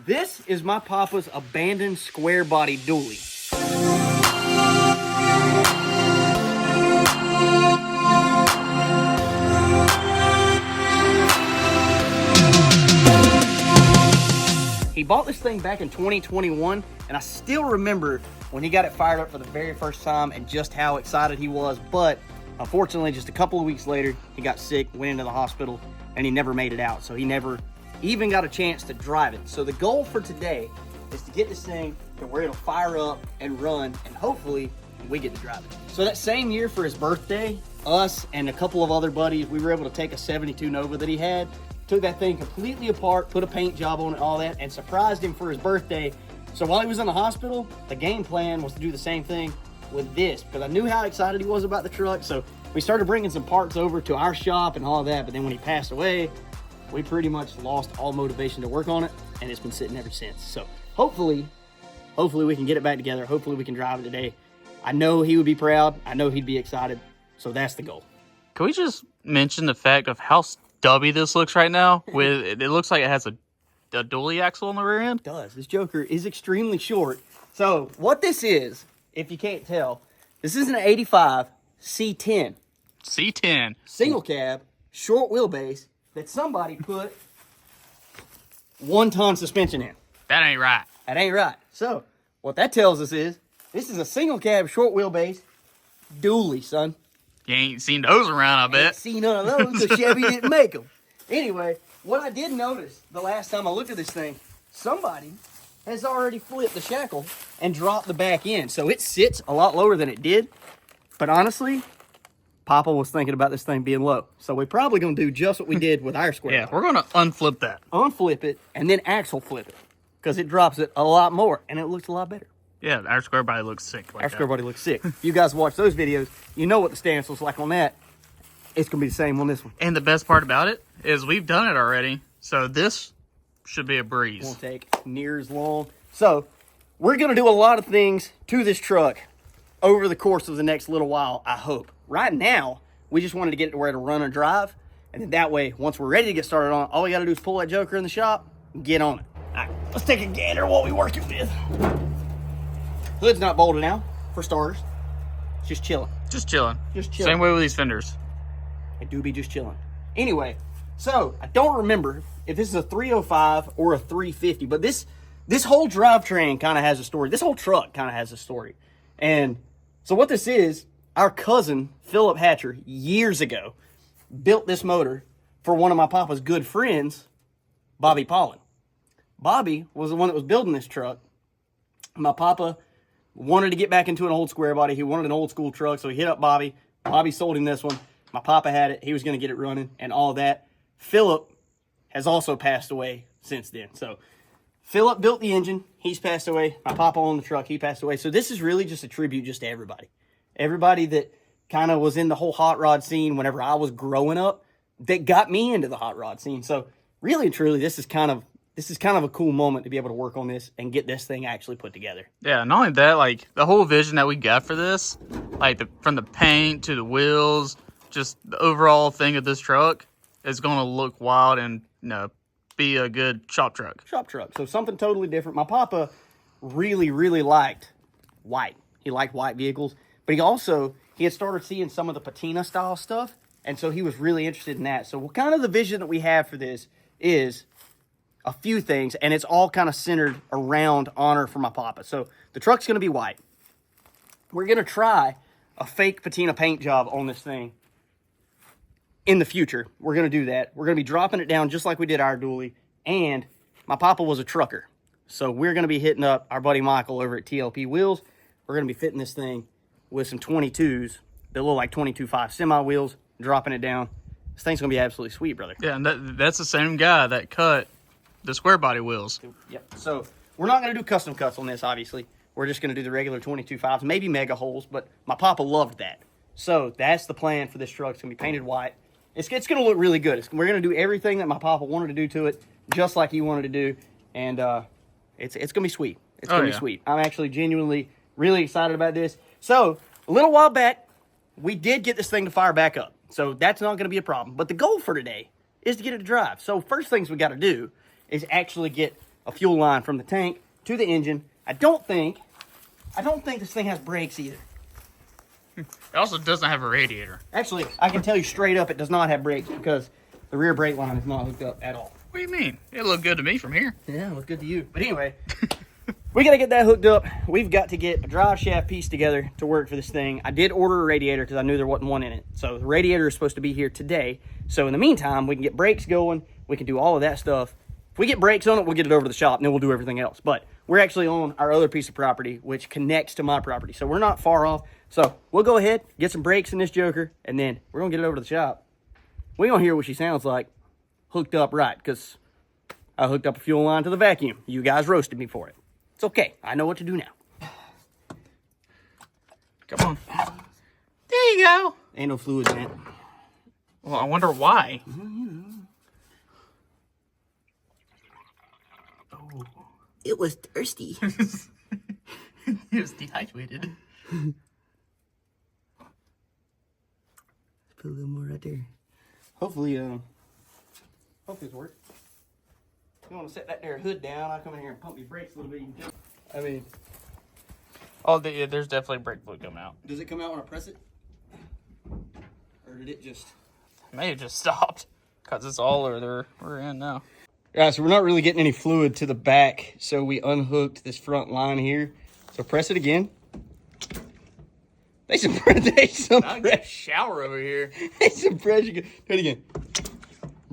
This is my papa's abandoned square body dually. He bought this thing back in 2021, and I still remember when he got it fired up for the very first time and just how excited he was. But unfortunately, just a couple of weeks later, he got sick, went into the hospital, and he never made it out. So he never even got a chance to drive it. So the goal for today is to get this thing to where it'll fire up and run, and hopefully we get to drive it. So that same year for his birthday, us and a couple of other buddies, we were able to take a 72 Nova that he had, took that thing completely apart, put a paint job on it, all that, and surprised him for his birthday. So while he was in the hospital, the game plan was to do the same thing with this, because I knew how excited he was about the truck. So we started bringing some parts over to our shop and all that, but then when he passed away, we pretty much lost all motivation to work on it, and it's been sitting ever since. So hopefully we can get it back together. Hopefully we can drive it today. I know he would be proud. I know he'd be excited. So that's the goal. Can we just mention the fact of how stubby this looks right now? It looks like it has a dually axle on the rear end. It does. This Joker is extremely short. So what this is, if you can't tell, this is an 85 C10. C10. Single cab, short wheelbase that somebody put 1-ton suspension in. That ain't right. That ain't right. So what that tells us is this is a single cab, short wheelbase dually, son. You ain't seen those around, I bet. Ain't seen none of those because Chevy didn't make them. Anyway, what I did notice the last time I looked at this thing, somebody has already flipped the shackle and dropped the back end. So it sits a lot lower than it did. But honestly, Papa was thinking about this thing being low. So we're probably going to do just what we did with our square. Yeah, we're going to unflip that. Unflip it and then axle flip it because it drops it a lot more and it looks a lot better. Yeah, our square body looks sick. Our square body looks sick. You guys watch those videos, you know what the stance looks like on that. It's going to be the same on this one. And the best part about it is we've done it already. So this should be a breeze. Won't take near as long. So we're going to do a lot of things to this truck over the course of the next little while, I hope. Right now, we just wanted to get it to where it'll run and drive. And then that way, once we're ready to get started on it, all we got to do is pull that Joker in the shop and get on it. All right, let's take a gander what we working with. Hood's not bolted now, for starters. It's just chilling. Just chilling. Just chilling. Same way with these fenders. It do be just chilling. Anyway, so I don't remember if this is a 305 or a 350, but this whole drivetrain kind of has a story. This whole truck kind of has a story. And so what this is, our cousin, Philip Hatcher, years ago, built this motor for one of my papa's good friends, Bobby Pollen. Bobby was the one that was building this truck. My papa wanted to get back into an old square body. He wanted an old school truck, so he hit up Bobby. Bobby sold him this one. My papa had it. He was going to get it running and all that. Philip has also passed away since then. So Philip built the engine. He's passed away. My papa owned the truck. He passed away. So this is really just a tribute just to everybody. Everybody that kind of was in the whole hot rod scene whenever I was growing up that got me into the hot rod scene. So really and truly, this is kind of a cool moment to be able to work on this and get this thing actually put together. Yeah, not only that, like the whole vision that we got for this, like from the paint to the wheels, just the overall thing of this truck is going to look wild and be a good shop truck. Shop truck. So something totally different. My papa really, really liked white. He liked white vehicles, but he had started seeing some of the patina style stuff, and so he was really interested in that. So kind of the vision that we have for this is a few things, and it's all kind of centered around honor for my papa. So the truck's going to be white. We're going to try a fake patina paint job on this thing in the future. We're going to do that. We're going to be dropping it down just like we did our dually, and my papa was a trucker. So we're going to be hitting up our buddy Michael over at TLP Wheels. We're going to be fitting this thing with some 22s that look like 22.5 semi wheels, dropping it down. This thing's going to be absolutely sweet, brother. Yeah, and that's the same guy that cut the square body wheels. Yep. So we're not going to do custom cuts on this, obviously. We're just going to do the regular 22.5s, maybe mega holes, but my papa loved that. So that's the plan for this truck. It's going to be painted white. It's going to look really good. We're going to do everything that my papa wanted to do to it, just like he wanted to do, and it's going to be sweet. It's going to be sweet. I'm actually genuinely really excited about this. So a little while back, we did get this thing to fire back up. So that's not going to be a problem. But the goal for today is to get it to drive. So first things we got to do is actually get a fuel line from the tank to the engine. I don't think this thing has brakes either. It also doesn't have a radiator. Actually, I can tell you straight up, it does not have brakes because the rear brake line is not hooked up at all. What do you mean? It looked good to me from here. Yeah, it looked good to you. But anyway, we got to get that hooked up. We've got to get a drive shaft piece together to work for this thing. I did order a radiator because I knew there wasn't one in it. So the radiator is supposed to be here today. So in the meantime, we can get brakes going. We can do all of that stuff. If we get brakes on it, we'll get it over to the shop and then we'll do everything else. But we're actually on our other piece of property, which connects to my property. So we're not far off. So we'll go ahead, get some brakes in this joker, and then we're going to get it over to the shop. We're going to hear what she sounds like hooked up right, because I hooked up a fuel line to the vacuum. You guys roasted me for it. It's okay. I know what to do now. Come on. There you go. Ain't no fluids in it. Well, I wonder why. Oh, it was thirsty. It was dehydrated. Put a little more right there. Hopefully it's work. You want to set that there hood down? I come in here and pump your brakes a little bit. I mean, Yeah, there's definitely brake fluid coming out. does it come out when I press it? Or did it just... It may have just stopped because it's all over we're in now. Yeah, so we're not really getting any fluid to the back, so we unhooked this front line here. So press it again. They some I got a shower over here. There's some pressure. Do it again.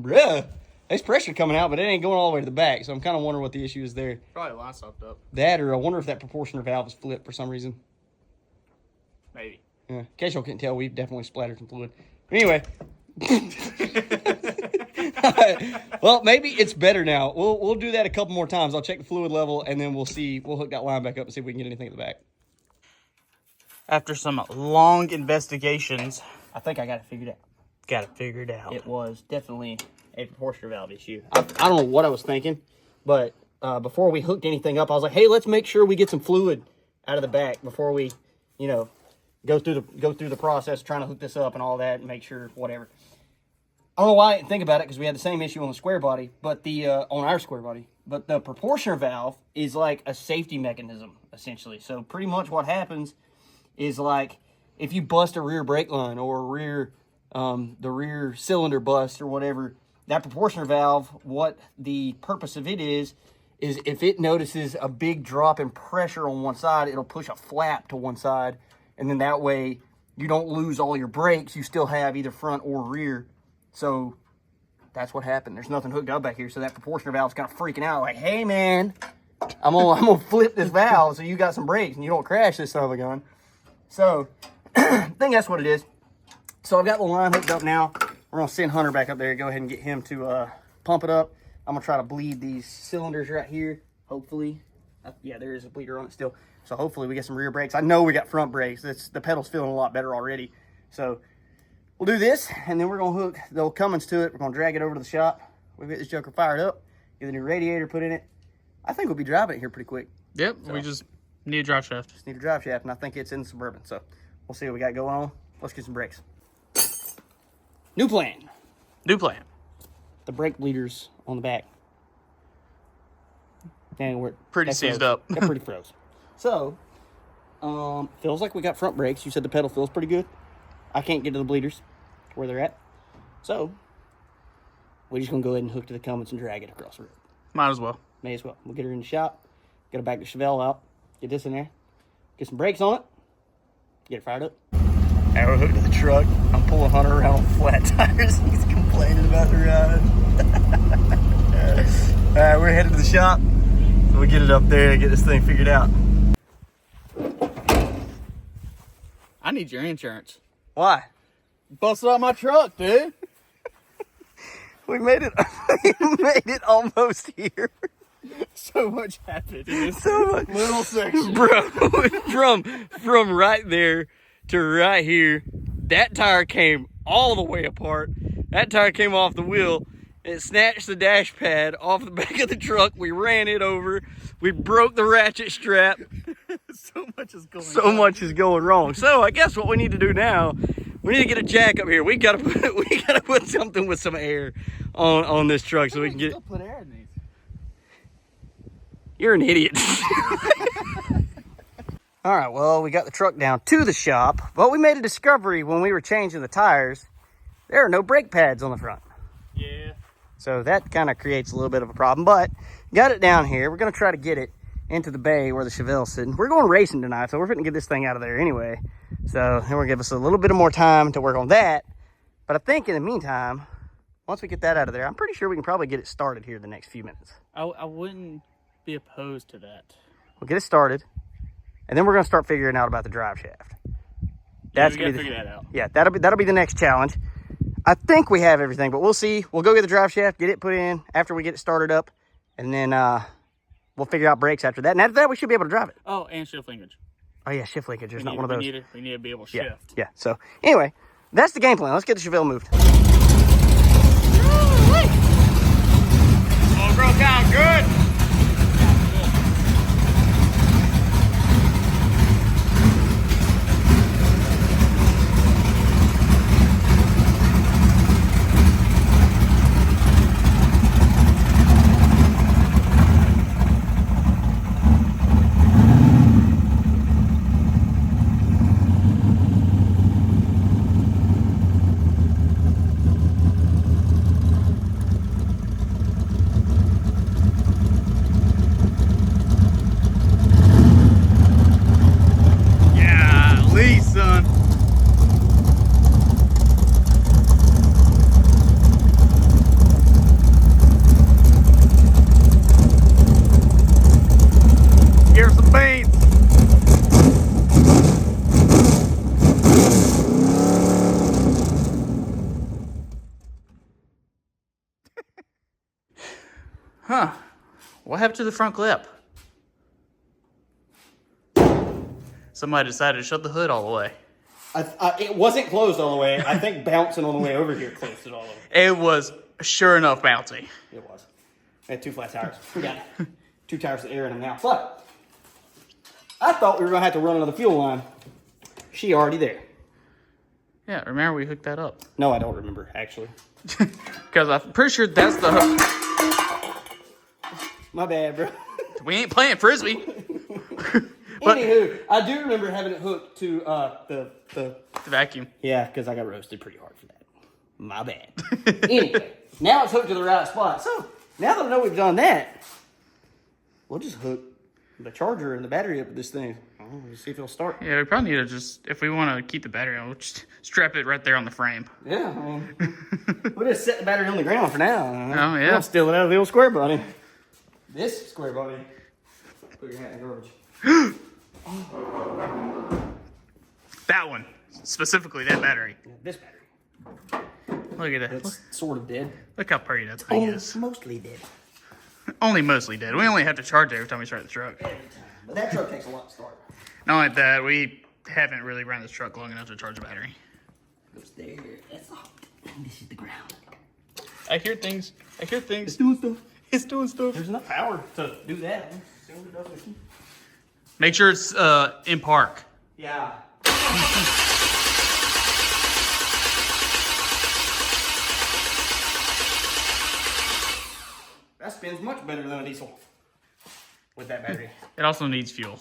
Bruh. There's pressure coming out, but it ain't going all the way to the back, so I'm kind of wondering what the issue is there. Probably line stopped up. That, or I wonder if that proportioner valve is flipped for some reason. Maybe. Yeah. In case y'all couldn't tell, we've definitely splattered some fluid. Anyway. Well, maybe it's better now. We'll do that a couple more times. I'll check the fluid level, and then we'll hook that line back up and see if we can get anything at the back. After some long investigations, I think I got it figured out. got it figured out. It was definitely a proportioner valve issue. I don't know what I was thinking, but before we hooked anything up, I was like, hey, let's make sure we get some fluid out of the back before we, go through the process trying to hook this up and all that and make sure whatever. I don't know why I didn't think about it because we had the same issue on the Squarebody, but on our Squarebody. But the proportioner valve is like a safety mechanism, essentially. So pretty much what happens is like if you bust a rear brake line or the rear cylinder bust or whatever, that proportioner valve, what the purpose of it is if it notices a big drop in pressure on one side, it'll push a flap to one side. And then that way you don't lose all your brakes. You still have either front or rear. So that's what happened. There's nothing hooked up back here. So that proportioner valve's kind of freaking out like, hey man, I'm gonna flip this valve so you got some brakes and you don't crash this son of a gun. So I think that's what it is. So I've got the line hooked up now. We're gonna send Hunter back up there, go ahead and get him to pump it up. I'm gonna try to bleed these cylinders right here, hopefully. Yeah, there is a bleeder on it still. So hopefully we get some rear brakes. I know we got front brakes. The pedal's feeling a lot better already. So we'll do this, and then we're gonna hook the old Cummins to it. We're gonna drag it over to the shop. We'll get this joker fired up, get the new radiator put in it. I think we'll be driving it here pretty quick. Yep, so we just need a drive shaft. Just need a drive shaft, and I think it's in the Suburban. So we'll see what we got going on. Let's get some brakes. New plan. New plan. The brake bleeders on the back. Dang, we're Pretty seized up. They're pretty froze. So, feels like we got front brakes. You said the pedal feels pretty good. I can't get to the bleeders where they're at. So, we're just going to go ahead and hook to the Cummins and drag it across the road. Might as well. May as well. We'll get her in the shop. Get her back to Chevelle out. Get this in there. Get some brakes on it. Get it fired up. Now we're hooked to the truck. I'm pulling Hunter around on flat tires. He's complaining about the ride. All right, we're headed to the shop. So we get it up there and get this thing figured out. I need your insurance. Why? Busted out my truck, dude. We made it. We made it almost here. So much happened in this So much. little section. Bro, from right there to right here, that tire came all the way apart. That tire came off the wheel. It snatched the dash pad off the back of the truck. We ran it over. We broke the ratchet strap. So much is going So much is going wrong. So I guess what we need to do now, we need to get a jack up here. We gotta put something with some air on this truck so we can get. Still put air in these. You're an idiot. All right, well, we got the truck down to the shop, but we made a discovery when we were changing the tires. There are no brake pads on the front. Yeah. So that kind of creates a little bit of a problem, but got it down here. We're going to try to get it into the bay where the Chevelle's sitting. We're going racing tonight, so we're going to get this thing out of there anyway. So then we're going to give us a little bit of more time to work on that. But I think in the meantime, once we get that out of there, I'm pretty sure we can probably get it started here the next few minutes. I wouldn't be opposed to that. We'll get it started, and then we're going to start figuring out about the drive shaft. That's we got to figure that out. Yeah, that'll be the next challenge. I think we have everything, but we'll see. We'll go get the drive shaft, get it put in after we get it started up, and then we'll figure out brakes after that. And after that, we should be able to drive it. Oh, and shift linkage. Oh, yeah, shift linkage. There's not one of those. We need to be able to shift. Yeah. So, anyway, that's the game plan. Let's get the Chevelle moved. All broke out good. Son. Here's some beans. Huh. What happened to the front clip? Somebody decided to shut the hood all the way. It wasn't closed all the way. I think bouncing on the way over here closed it all the way. It was sure enough bouncy. It was. I had 2 flat tires. We got 2 tires of air in them now. But I thought we were going to have to run another fuel line. She already there. Yeah, remember we hooked that up. No, I don't remember, actually. Because I'm pretty sure that's the hook. My bad, bro. We ain't playing Frisbee. But, anywho, I do remember having it hooked to the vacuum. Yeah, because I got roasted pretty hard for that. My bad. Anyway, now it's hooked to the right spot. So, now that I know we've done that, we'll just hook the charger and the battery up with this thing. We'll see if it'll start. Yeah, we probably need to just, if we want to keep the battery on, we'll just strap it right there on the frame. Yeah, I mean, we'll just set the battery on the ground for now. Oh, yeah. We'll steal it out of the old Squarebody. This Squarebody. Put your hat in the garbage. That one. Specifically, that battery. Yeah, this battery. Look at that. It's sort of dead. Look how pretty that thing is. Mostly dead. Only mostly dead. We only have to charge it every time we start the truck. Every time. But that truck takes a lot to start. Not like that, we haven't really run this truck long enough to charge a battery. Goes there. That's up. And this is the ground. I hear things. It's doing stuff. It's doing stuff. There's enough power to do that. Make sure it's in park. Yeah. That spins much better than a diesel with that battery. It also needs fuel.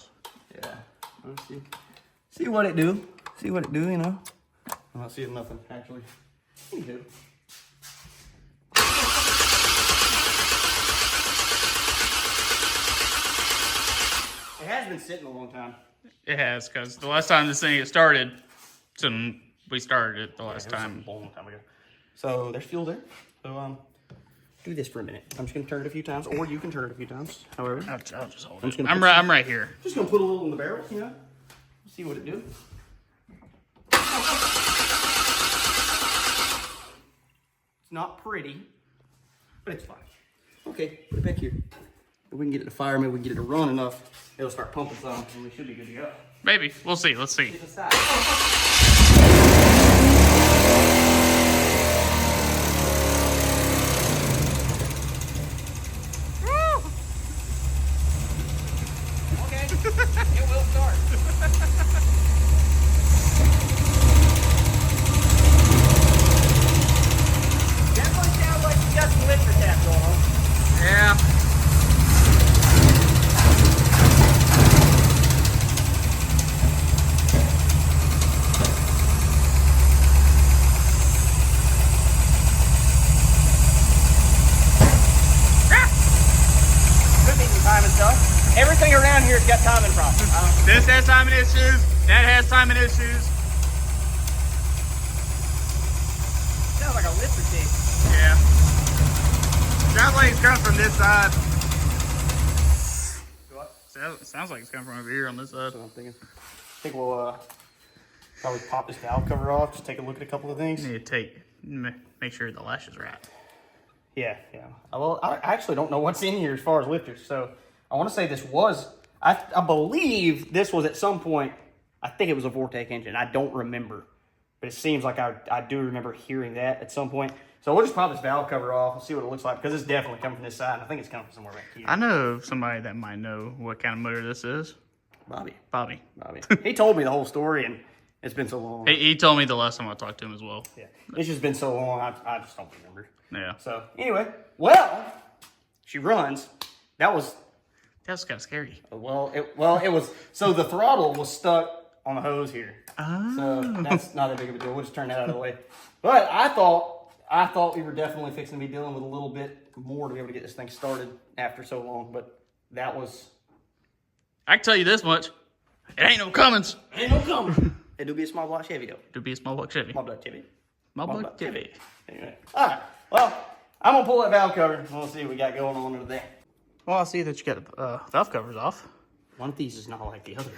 Yeah. Let's see. See what it do. See what it do, you know. I'm not seeing nothing, actually. Anywho. It has been sitting a long time. It has, because the last time this thing had started, we started it the last time. A long time ago. So there's fuel there. So do this for a minute. I'm just gonna turn it a few times, or you can turn it a few times. However, I'll just hold I'm it. just I'm right here. Just gonna put a little in the barrel, you know. See what it do. It's not pretty, but it's fine. Okay, put it back here. If we can get it to fire, maybe we can get it to run enough, it'll start pumping some, and we should be good to go. Maybe. We'll see. Let's see. Okay, it will start. Definitely sounds like you got some liquor tap going on. Yeah. timing stuff. Everything around here has got timing problems. This has timing issues. That has timing issues. Sounds like a lifter tick. Yeah. Sounds like it's coming from this side. What? Sounds like it's coming from over here on this side. That's what I'm thinking. I think we'll probably pop this valve cover off. Just take a look at a couple of things. You need to make sure the lash is right. Yeah. Well, I actually don't know what's in here as far as lifters. So I want to say this was, I believe this was at some point, I think it was a Vortec engine. I don't remember. But it seems like I do remember hearing that at some point. So we'll just pop this valve cover off and see what it looks like, because it's definitely coming from this side. I think it's coming from somewhere back here. I know somebody that might know what kind of motor this is. Bobby. He told me the whole story, and it's been so long. He told me the last time I talked to him as well. Yeah, it's just been so long, I just don't remember. Yeah. So anyway, well, she runs. That's kind of scary. Well, it was, so the throttle was stuck on the hose here. Oh. So that's not that big of a deal. We'll just turn that out of the way. But I thought we were definitely fixing to be dealing with a little bit more to be able to get this thing started after so long. But that was... I can tell you this much. It ain't no Cummins. Ain't no Cummins. It do be a small block Chevy, though. It'll be a small block Chevy. Small block Chevy. Small block Chevy. Anyway. All right. Well, I'm going to pull that valve cover, and we'll see what we got going on under there. Well, I see that you got valve covers off. One of these is not like the other.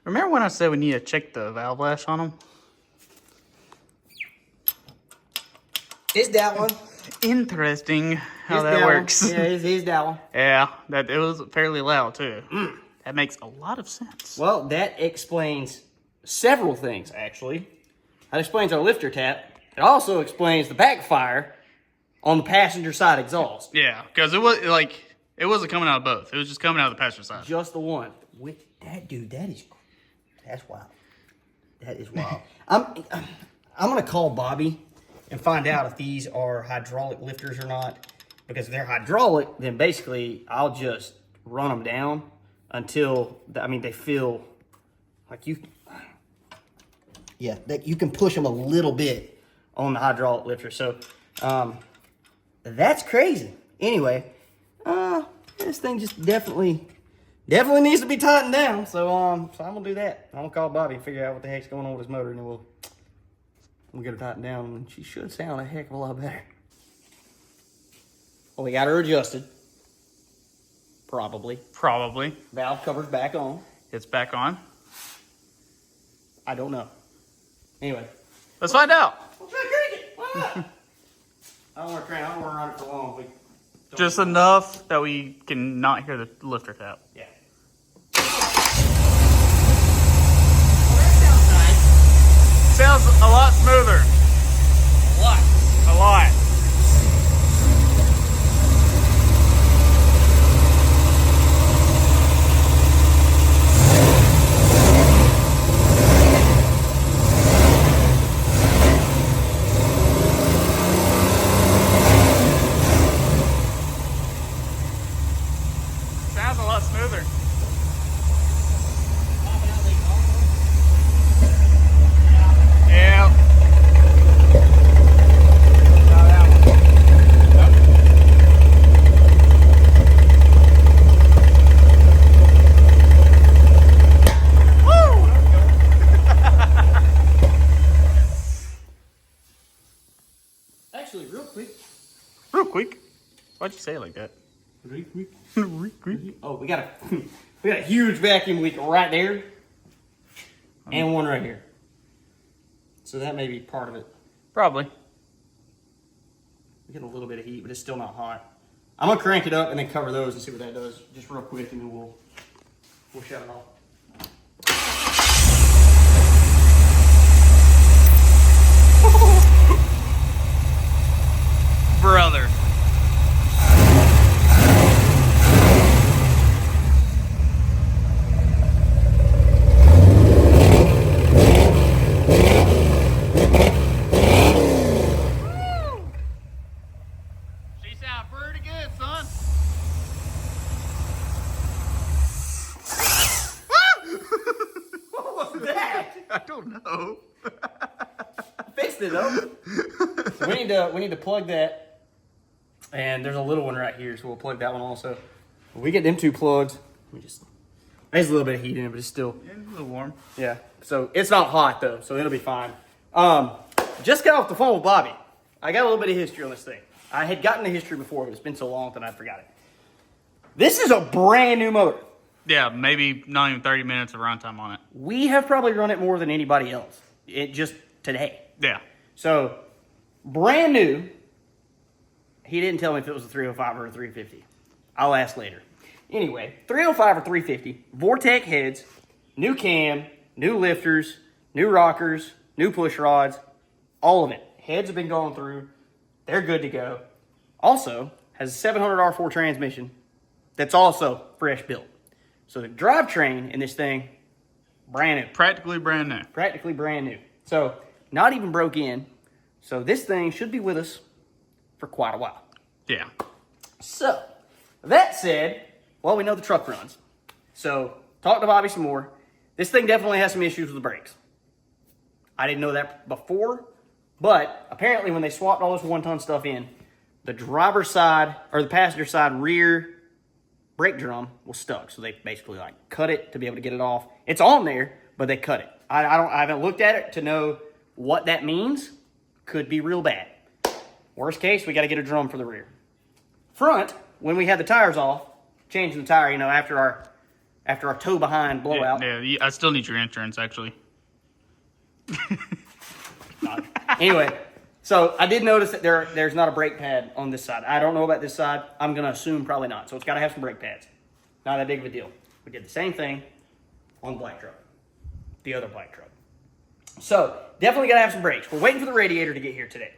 Remember when I said we need to check the valve lash on them? It's that one. Interesting how It's that works. Yeah, it's that one. Yeah, it was fairly loud too. That makes a lot of sense. Well, that explains several things, actually. That explains our lifter tap. It also explains the backfire on the passenger side exhaust. Yeah, because it wasn't coming out of both. It was just coming out of the passenger side. Just the one. With that, dude, that's wild. That is wild. I'm gonna call Bobby and find out if these are hydraulic lifters or not. Because if they're hydraulic, then basically I'll just run them down until, they feel like you... Yeah, you can push them a little bit on the hydraulic lifter. So, that's crazy. Anyway, this thing just definitely needs to be tightened down. So I'm gonna do that. I'm gonna call Bobby and figure out what the heck's going on with his motor, and then we'll get her tightened down, and she should sound a heck of a lot better. Well, we got her adjusted. Probably. Valve cover's back on. It's back on. I don't know. Anyway. Let's find out. We'll try to crank it. Why not? I don't want to crank it. I don't want to run it for long. Just enough that we can not hear the lifter tap. Yeah. Well, that sounds nice. Sounds a lot smoother. A lot. Sounds a lot smoother. Yeah. Actually, real quick. Why'd you say it like that? Oh, we got a huge vacuum leak right there, and one right here. So that may be part of it. Probably. We're getting a little bit of heat, but it's still not hot. I'm gonna crank it up and then cover those and see what that does, just real quick, and then we'll shut it off. Brother. She sound pretty good, son. What was that? I don't know. Fixed it though. So we need to plug that, and there's a little one right here, so we'll plug that one also. We get them two plugs. There's a little bit of heat in it, but it's still A little warm. yeah. So it's not hot though, so it'll be fine. Just got off the phone with Bobby. I got a little bit of history on this thing. I had gotten the history before, but it's been so long that I forgot it. This is a brand new motor. Yeah, maybe not even 30 minutes of runtime on it. We have probably run it more than anybody else. It just today. Yeah. So brand new. He didn't tell me if it was a 305 or a 350. I'll ask later. Anyway, 305 or 350, Vortec heads, new cam, new lifters, new rockers, new push rods, all of it. Heads have been going through. They're good to go. Also, has a 700 R4 transmission that's also fresh built. So the drivetrain in this thing, brand new. Practically brand new. Practically brand new. So not even broke in. So this thing should be with us for quite a while. Yeah. So, that said, well, we know the truck runs. So, talk to Bobby some more. This thing definitely has some issues with the brakes. I didn't know that before, but apparently when they swapped all this one-ton stuff in, the driver's side, or the passenger side rear brake drum was stuck. So they basically like cut it to be able to get it off. It's on there, but they cut it. I haven't looked at it to know what that means. Could be real bad. Worst case, we got to get a drum for the rear. Front, when we had the tires off, changing the tire, after our toe behind blowout. Yeah, I still need your insurance, actually. Anyway, so I did notice that there's not a brake pad on this side. I don't know about this side. I'm going to assume probably not. So it's got to have some brake pads. Not that big of a deal. We did the same thing on the black truck. The other black truck. So definitely got to have some brakes. We're waiting for the radiator to get here today.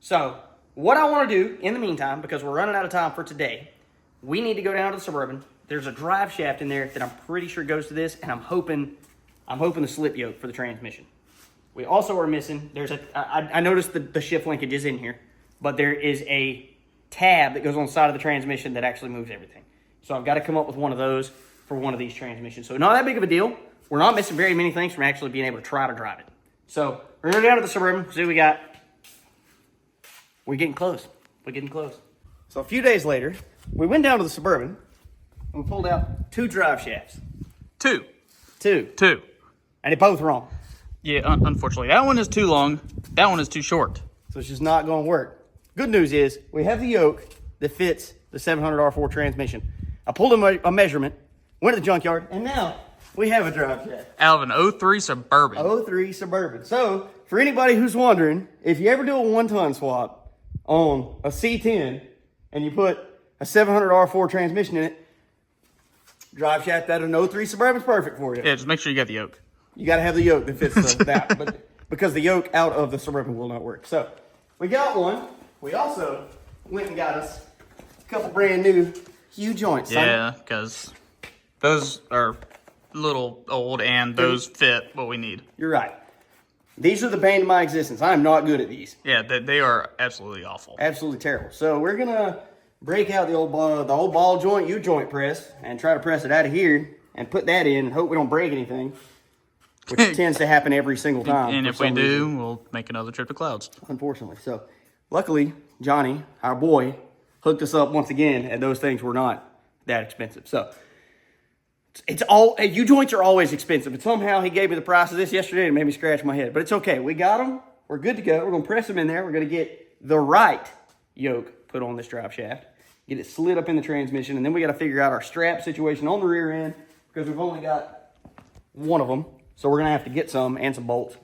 So what I want to do in the meantime, because we're running out of time for today, we need to go down to the Suburban. There's a drive shaft in there that I'm pretty sure goes to this, and I'm hoping the slip yoke for the transmission. We also are missing, I noticed the shift linkage is in here, but there is a tab that goes on the side of the transmission that actually moves everything. So I've got to come up with one of those for one of these transmissions. So not that big of a deal. We're not missing very many things from actually being able to try to drive it. So we're going to go down to the Suburban, see what we got. We're getting close. So a few days later, we went down to the Suburban and we pulled out two drive shafts. Two. And they're both wrong. Yeah, unfortunately. That one is too long. That one is too short. So it's just not going to work. Good news is we have the yoke that fits the 700 R4 transmission. I pulled a measurement, went to the junkyard, and now we have a drive shaft. Out of an 03 Suburban. 03 Suburban. So for anybody who's wondering, if you ever do a one-ton swap on a C10 and you put a 700 R4 transmission in it, drive shaft out of an 03 Suburban is perfect for you. Yeah, just make sure you got the yoke. You got to have the yoke that fits that, but because the yoke out of the Suburban will not work. So we got one. We also went and got us a couple brand new huge joints. Yeah, because those are a little old and those fit what we need. You're right. These are the bane of my existence. I am not good at these. Yeah, they are absolutely awful. Absolutely terrible. So we're gonna break out the old ball joint U-joint press and try to press it out of here and put that in and hope we don't break anything, which tends to happen every single time. And if we do, we'll make another trip to clouds. Unfortunately. So luckily, Johnny, our boy, hooked us up once again, and those things were not that expensive. So it's all U-joints are always expensive, but somehow he gave me the price of this yesterday and made me scratch my head. But it's okay. We got them. We're good to go. We're going to press them in there. We're going to get the right yoke put on this drive shaft, get it slid up in the transmission, and then we got to figure out our strap situation on the rear end because we've only got one of them. So we're going to have to get some and some bolts,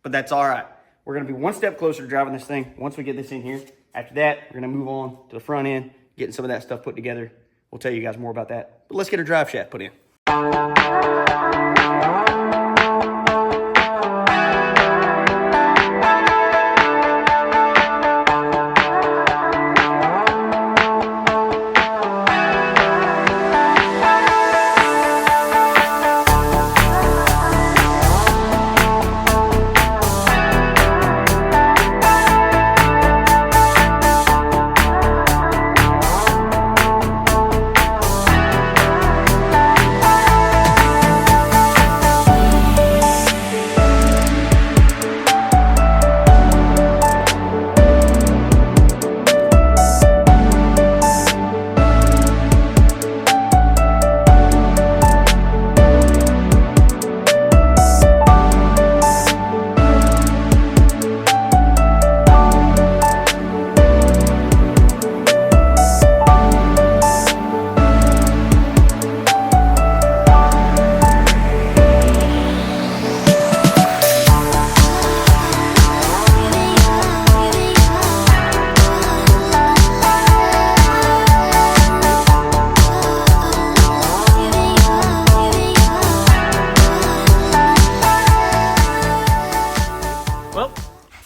but that's all right. We're going to be one step closer to driving this thing once we get this in here. After that, we're going to move on to the front end, getting some of that stuff put together. We'll tell you guys more about that. But let's get a drive shaft put in.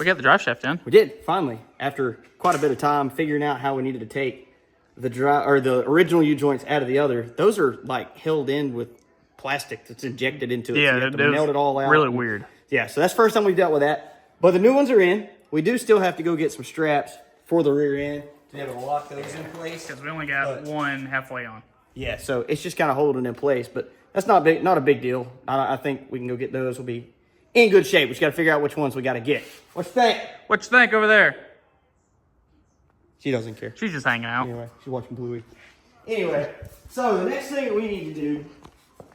got the drive shaft in. We did, finally. After quite a bit of time figuring out how we needed to take the original U-joints out of the other. Those are like held in with plastic that's injected into it. Yeah, so you have to melt it all out. Really weird. Yeah, so that's the first time we've dealt with that. But the new ones are in. We do still have to go get some straps for the rear end to be able to lock those in place. Because we only got one halfway on. Yeah, so it's just kind of holding in place, but that's not a big deal. I think we can go get those. We'll be in good shape. We just got to figure out which ones we got to get. What you think? What you think over there? She doesn't care. She's just hanging out. Anyway, she's watching Bluey. Anyway, so the next thing that we need to do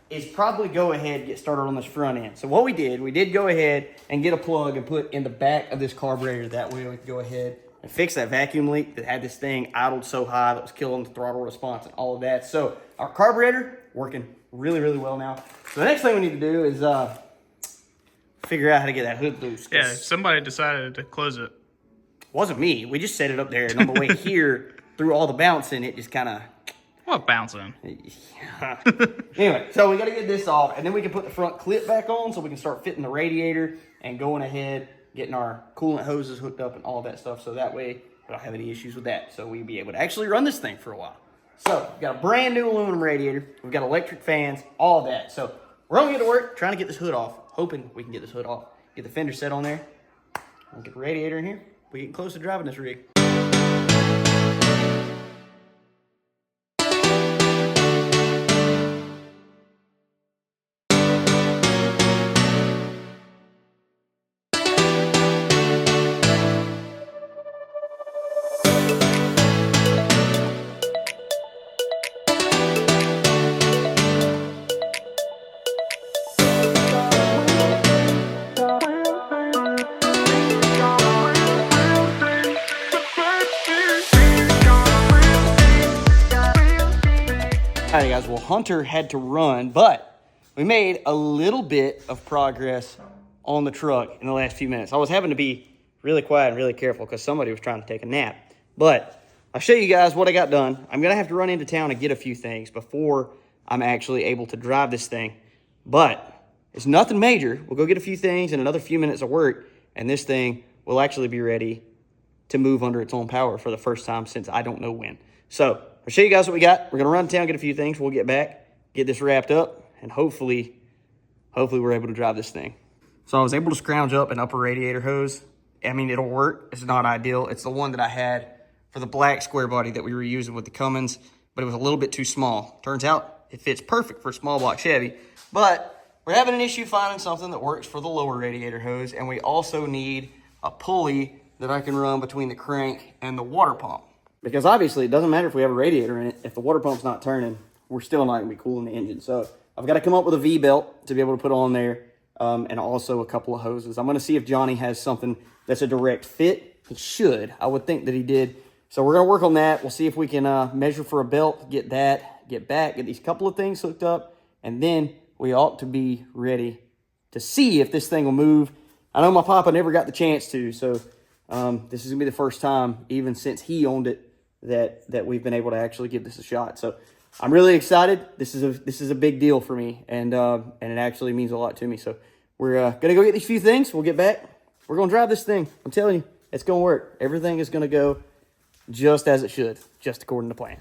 is probably go ahead and get started on this front end. So what we did go ahead and get a plug and put in the back of this carburetor. That way we can go ahead and fix that vacuum leak that had this thing idled so high that was killing the throttle response and all of that. So our carburetor working really, really well now. So the next thing we need to do is figure out how to get that hood loose. Yeah, somebody decided to close it. Wasn't me. We just set it up there, and on the way here, through all the bouncing, it just kind of... What bouncing? Anyway, so we got to get this off, and then we can put the front clip back on so we can start fitting the radiator and going ahead, getting our coolant hoses hooked up and all that stuff, so that way we don't have any issues with that. So we'll be able to actually run this thing for a while. So we've got a brand new aluminum radiator. We've got electric fans, all of that. So we're going to get to work trying to get this hood off, hoping we can get this hood off, get the fender set on there. We'll get the radiator in here. We're getting close to driving this rig. Alright guys, well Hunter had to run, but we made a little bit of progress on the truck in the last few minutes. I was having to be really quiet and really careful because somebody was trying to take a nap. But I'll show you guys what I got done. I'm going to have to run into town and get a few things before I'm actually able to drive this thing. But it's nothing major. We'll go get a few things and another few minutes of work, and this thing will actually be ready to move under its own power for the first time since I don't know when. So I'll show you guys what we got. We're going to run to town, get a few things. We'll get back, get this wrapped up, and hopefully we're able to drive this thing. So I was able to scrounge up an upper radiator hose. I mean, it'll work. It's not ideal. It's the one that I had for the black square body that we were using with the Cummins, but it was a little bit too small. Turns out it fits perfect for a small block Chevy, but we're having an issue finding something that works for the lower radiator hose, and we also need a pulley that I can run between the crank and the water pump. Because obviously it doesn't matter if we have a radiator in it. If the water pump's not turning, we're still not going to be cooling the engine. So I've got to come up with a V-belt to be able to put on there, and also a couple of hoses. I'm going to see if Johnny has something that's a direct fit. He should. I would think that he did. So we're going to work on that. We'll see if we can measure for a belt, get that, get back, get these couple of things hooked up, and then we ought to be ready to see if this thing will move. I know my papa never got the chance to, so this is going to be the first time, even since he owned it, that we've been able to actually give this a shot. So I'm really excited. This is a big deal for me, and it actually means a lot to me. So we're gonna go get these few things. We'll get back. We're gonna drive this thing. I'm telling you, it's gonna work. Everything is gonna go just as it should, just according to plan.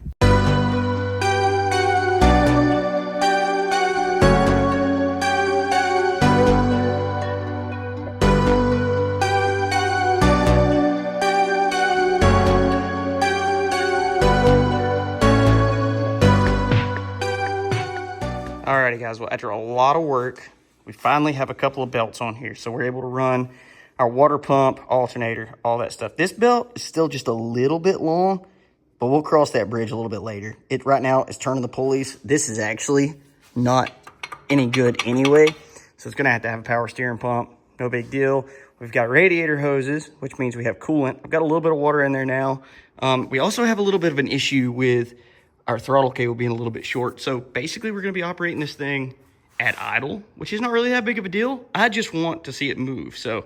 Alrighty guys, well after a lot of work, we finally have a couple of belts on here. So we're able to run our water pump, alternator, all that stuff. This belt is still just a little bit long, but we'll cross that bridge a little bit later. It right now is turning the pulleys. This is actually not any good anyway. So it's gonna have to have a power steering pump, no big deal. We've got radiator hoses, which means we have coolant. I've got a little bit of water in there now. We also have a little bit of an issue with our throttle cable being a little bit short. So basically we're gonna be operating this thing at idle, which is not really that big of a deal. I just want to see it move. So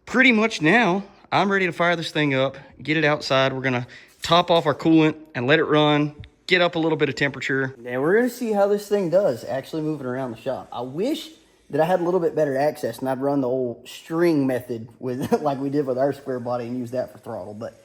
pretty much now I'm ready to fire this thing up, get it outside. We're gonna top off our coolant and let it run, get up a little bit of temperature. And we're gonna see how this thing does actually moving around the shop. I wish that I had a little bit better access and I'd run the old string method with like we did with our Squarebody and use that for throttle. But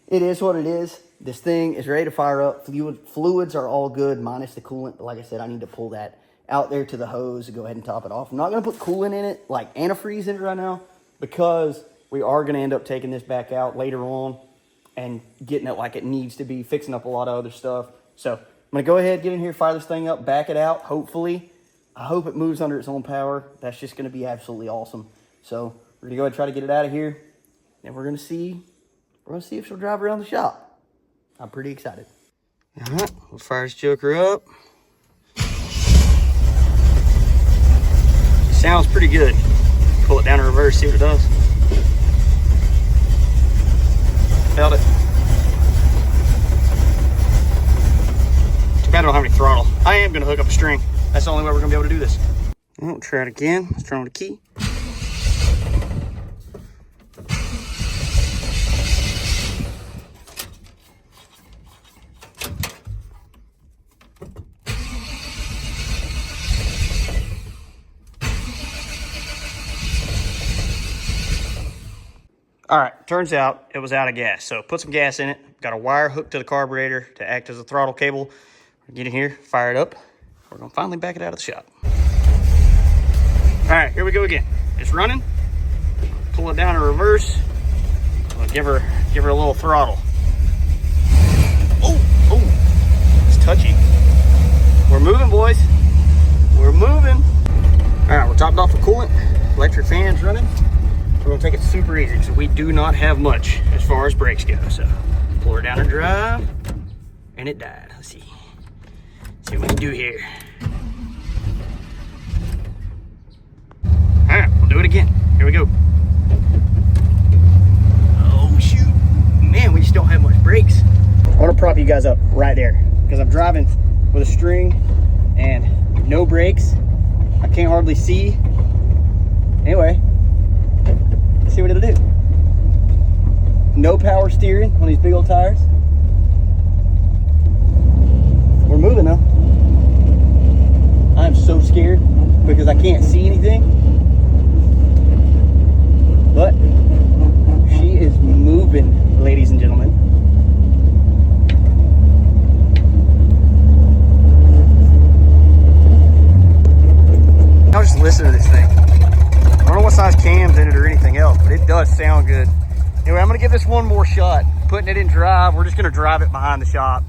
it is what it is. This thing is ready to fire up. Fluids are all good minus the coolant. But like I said, I need to pull that out there to the hose and go ahead and top it off. I'm not going to put coolant in it, like antifreeze in it right now, because we are going to end up taking this back out later on and getting it like it needs to be, fixing up a lot of other stuff. So I'm going to go ahead, get in here, fire this thing up, back it out, hopefully. I hope it moves under its own power. That's just going to be absolutely awesome. So we're going to go ahead and try to get it out of here, and we're going to see if she'll drive around the shop. I'm pretty excited. All right, we'll fire this joker up. Sounds pretty good. Pull it down in reverse, see what it does. Felt it. Too bad I don't have any throttle. I am going to hook up a string. That's the only way we're going to be able to do this. We'll try it again. Let's turn on the key. All right, turns out it was out of gas. So put some gas in it. Got a wire hooked to the carburetor to act as a throttle cable. Get in here, fire it up. We're gonna finally back it out of the shop. All right, here we go again. It's running. Pull it down in reverse. We'll give her a little throttle. Oh, it's touchy. We're moving, boys. We're moving. All right, we're topped off with coolant. Electric fan's running. We're gonna take it super easy because we do not have much as far as brakes go. So pull her down and drive, and it died. Let's see what we can do here. All right, we'll do it again. Here we go. Oh shoot, man, we just don't have much brakes. I want to prop you guys up right there because I'm driving with a string and no brakes. I can't hardly see. Anyway. See what it'll do. No power steering on these big old tires. We're moving though. I'm so scared because I can't see anything. But she is moving, ladies and gentlemen. I'll just listen to this thing. I don't know what size cam's in it or anything else, but it does sound good. Anyway, I'm gonna give this one more shot. Putting it in drive, we're just gonna drive it behind the shop.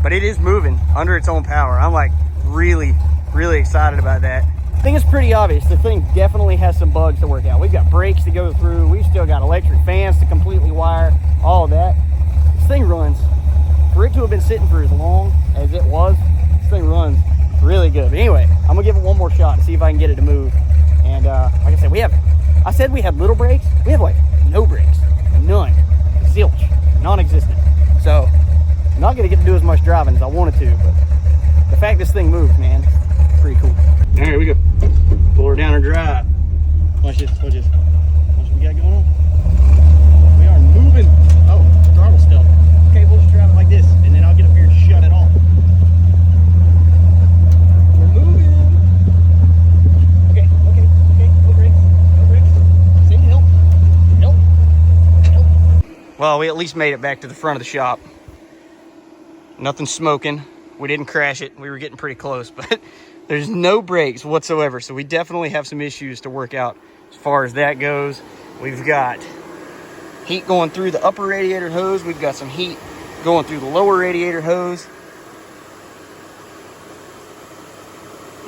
But it is moving under its own power. I'm like really excited about that. I think it's pretty obvious. The thing definitely has some bugs to work out. We've got brakes to go through. We've still got electric fans to completely wire, all of that. This thing runs, for it to have been sitting for as long as it was, this thing runs really good. But anyway, I'm gonna give it one more shot to see if I can get it to move. And like I said, I said we had little brakes. We have like no brakes, none, zilch, non-existent. So I'm not gonna get to do as much driving as I wanted to, but the fact this thing moves, man, pretty cool. All right, here we go. Pull her down and drive. Watch this. Watch what we got going on. We are moving. Oh, throttle stuff. Okay, we'll just drive it like this, and then I'll get up here and shut it off. We're moving. Okay. No brakes. Say help. Well, we at least made it back to the front of the shop. Nothing smoking. We didn't crash it. We were getting pretty close, but there's no brakes whatsoever. So we definitely have some issues to work out as far as that goes. We've got heat going through the upper radiator hose. We've got some heat going through the lower radiator hose.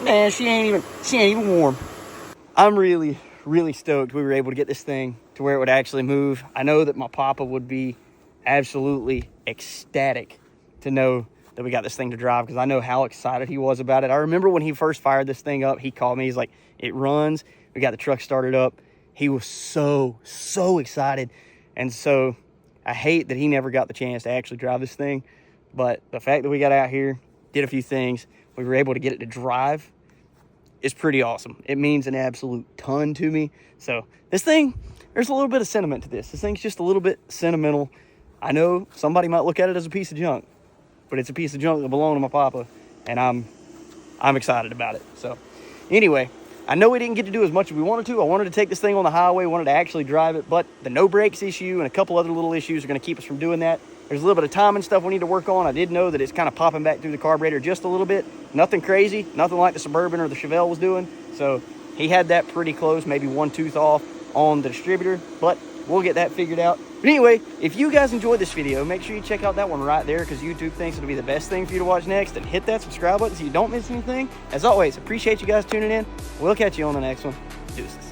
Man, she ain't even warm. I'm really stoked we were able to get this thing to where it would actually move. I know that my papa would be absolutely ecstatic to know that we got this thing to drive, because I know how excited he was about it. I remember when he first fired this thing up, he called me. He's like, it runs. We got the truck started up. He was so excited. And so I hate that he never got the chance to actually drive this thing. But the fact that we got out here, did a few things, we were able to get it to drive, is pretty awesome. It means an absolute ton to me. So this thing, there's a little bit of sentiment to this. This thing's just a little bit sentimental. I know somebody might look at it as a piece of junk, but it's a piece of junk that belonged to my papa, and I'm excited about it. So anyway, I know we didn't get to do as much as we wanted to. I wanted to take this thing on the highway, wanted to actually drive it, but the no brakes issue and a couple other little issues are going to keep us from doing that. There's a little bit of timing stuff we need to work on. I did know that it's kind of popping back through the carburetor just a little bit. Nothing crazy, nothing like the Suburban or the Chevelle was doing. So he had that pretty close, maybe one tooth off on the distributor, but we'll get that figured out. But anyway, if you guys enjoyed this video, make sure you check out that one right there, because YouTube thinks it'll be the best thing for you to watch next, and hit that subscribe button so you don't miss anything. As always, appreciate you guys tuning in. We'll catch you on the next one. Deuces.